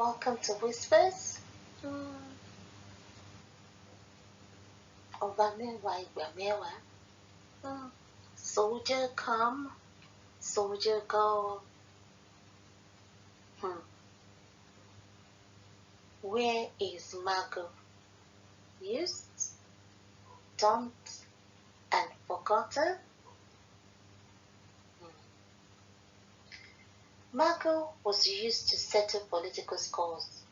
Welcome to Whispers. Obamewa Igbamewa. Soldier come, soldier go. Where is Magu? Used, dumped, and forgotten? Magu was used to settle political scores,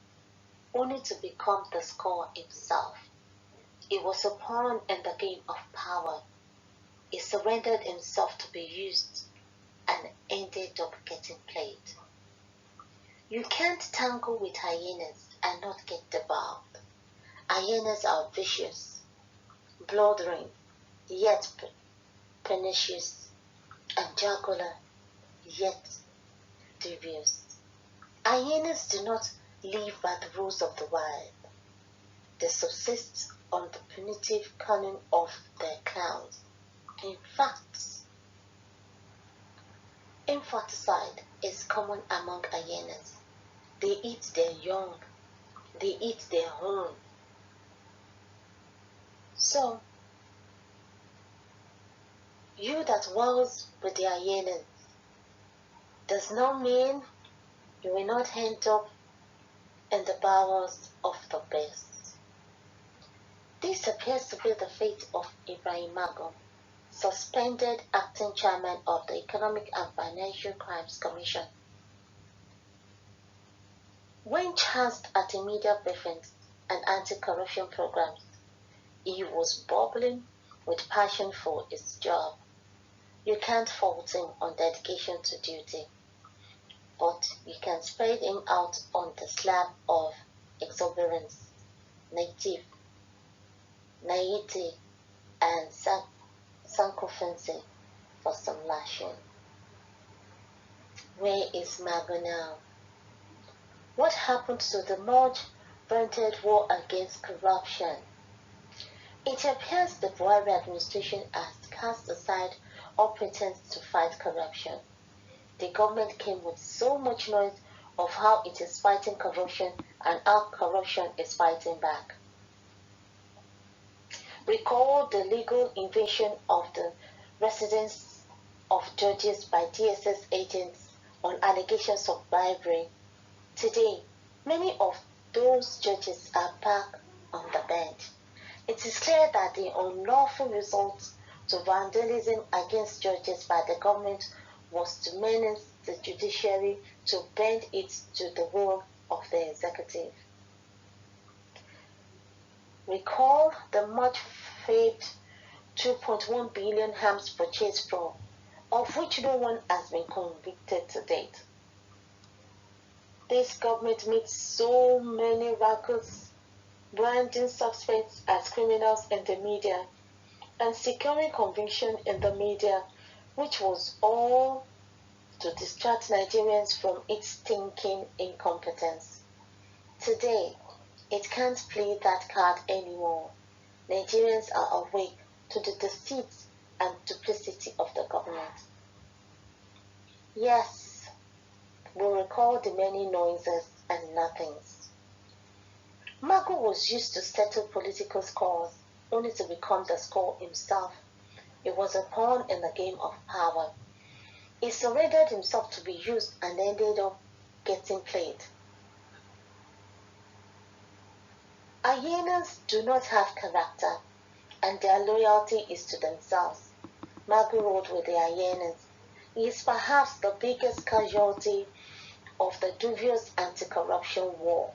only to become the score himself. He was a pawn in the game of power. He surrendered himself to be used and ended up getting played. You can't tangle with hyenas and not get devoured. Hyenas are vicious, blundering, yet pernicious, and jugular, yet devious. Hyenas do not live by the rules of the wild. They subsist on the punitive cunning of their clans. In fact, infanticide is common among hyenas. They eat their young. They eat their own. So, you that was with the hyenas does not mean you will not end up in the bowels of the beast. This appears to be the fate of Ibrahim Magu, suspended acting chairman of the Economic and Financial Crimes Commission. When chanced at a media briefing and anti-corruption programs, he was bubbling with passion for his job. You can't fault him on dedication to duty, but you can spread him out on the slab of exuberance, naivety, and sycophancy for some lashing. Where is Magu now? What happened to the much-vaunted war against corruption? It appears the Buhari administration has cast aside all pretense to fight corruption. The government came with so much noise of how it is fighting corruption and how corruption is fighting back. Recall the legal invasion of the residence of judges by DSS agents on allegations of bribery. Today, many of those judges are back on the bench. It is clear that the unlawful result to vandalism against judges by the government was to menace the judiciary to bend it to the will of the executive. Recall the much-famed 2.1 billion arms purchase fraud, of which no one has been convicted to date. This government makes so many records, branding suspects as criminals in the media, and securing conviction in the media, which was all to distract Nigerians from its stinking incompetence. Today, it can't play that card anymore. Nigerians are awake to the deceit and duplicity of the government. Yes, we recall the many noises and nothings. Magu was used to settle political scores, only to become the score himself. He was a pawn in the game of power. He surrendered himself to be used and ended up getting played. Hyenas do not have character, and their loyalty is to themselves. Magu rode with the hyenas. He is perhaps the biggest casualty of the dubious anti-corruption war.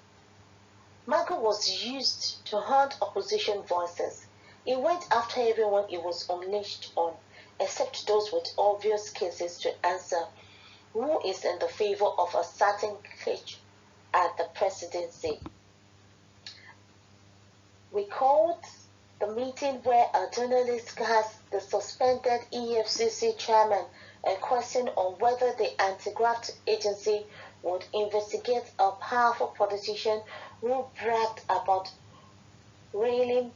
Magu was used to hunt opposition voices. He went after everyone he was unleashed on, except those with obvious cases to answer, who is in the favor of a certain clique at the presidency. Recalled the meeting where a journalist asked the suspended EFCC chairman a question on whether the anti-graft agency would investigate a powerful politician who bragged about railing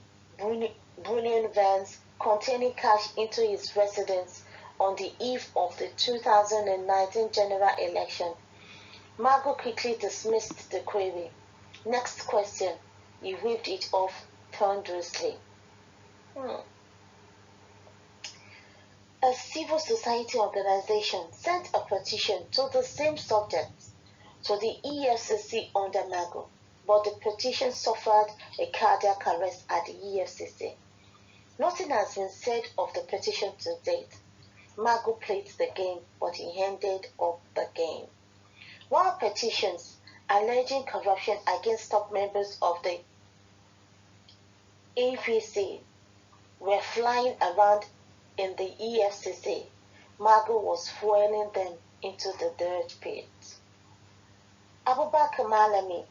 bullion vans containing cash into his residence on the eve of the 2019 general election. Magu quickly dismissed the query. Next question. He waved it off ponderously. A civil society organization sent a petition to the same subject to the EFCC under Magu, but the petition suffered a cardiac arrest at the EFCC. Nothing has been said of the petition to date. Magu played the game, but he ended up the game. While petitions alleging corruption against top members of the APC were flying around in the EFCC, Magu was fueling them into the dirt pit. Abubakar Malami,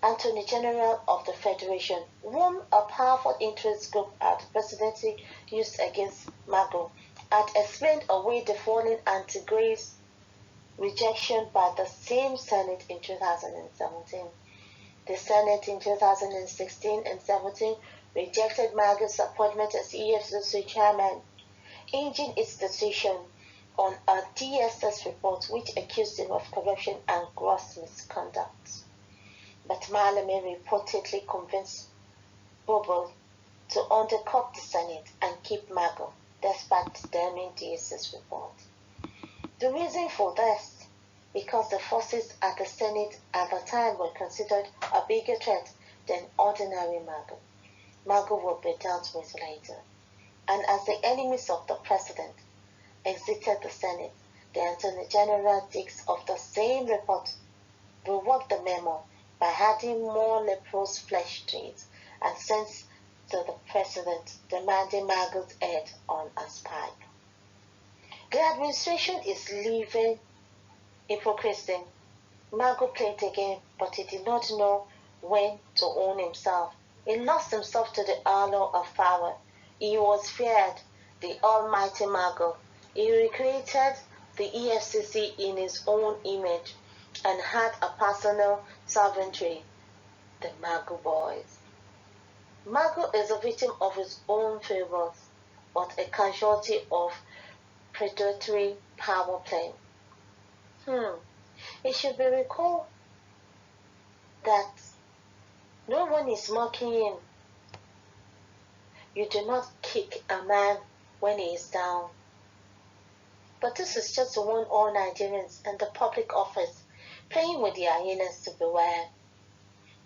Attorney General of the Federation, whom a powerful interest group at the presidency used against Magu, had explained away the falling anti-grace rejection by the same Senate in 2017. The Senate in 2016 and 17 rejected Magu's appointment as EFCC chairman, hinging its decision on a DSS report which accused him of corruption and gross misconduct. But Malami reportedly convinced Bobo to undercut the Senate and keep Magu, despite the damning DSS report. The reason for this, because the forces at the Senate at the time were considered a bigger threat than ordinary Magu. Magu would be dealt with later. And as the enemies of the president exited the Senate, the Attorney General digs of the same report reworked the memo by adding more leprous flesh to it and sent to the president demanding Magu's head on a spike. The administration is living hypocrisy. Magu played the game, but he did not know when to own himself. He lost himself to the allure of power. He was feared, the almighty Magu. He recreated the EFCC in his own image and had a personal sovereignty, the Magu boys. Magu is a victim of his own favors, but a casualty of predatory power play. It should be recalled that no one is mocking him. You do not kick a man when he is down. But this is just to warn all Nigerians and the public office playing with the hyenas to beware.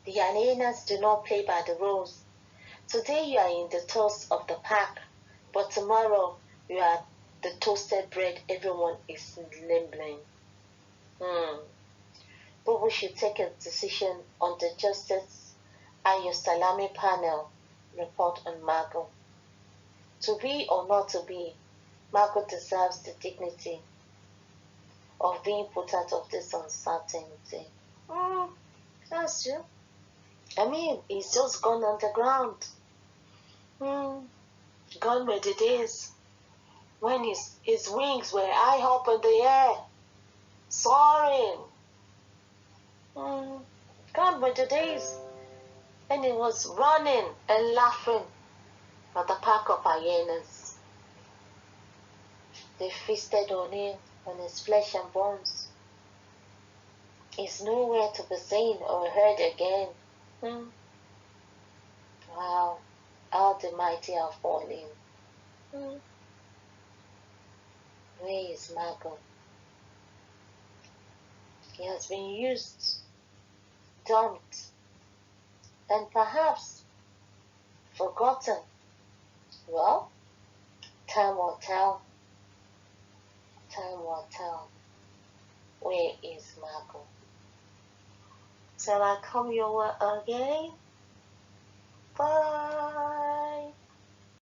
The hyenas do not play by the rules. Today you are in the toast of the pack, but tomorrow you are the toasted bread everyone is nibbling. But we should take a decision on the Justice Ayo Salami panel report on Magu. To be or not to be, Magu deserves the dignity of being put out of this uncertainty. That's true. I mean, he's just gone underground. Gone were the days when his wings were high up in the air, soaring. Gone were the days when he was running and laughing at the pack of hyenas. They feasted on him, on his flesh and bones. He's nowhere to be seen or heard again. Wow, how the mighty are falling. Where is Magu? He has been used, dumped, and perhaps forgotten. Well, time will tell. Time will tell. Where is Magu? Shall I come your way again? Bye.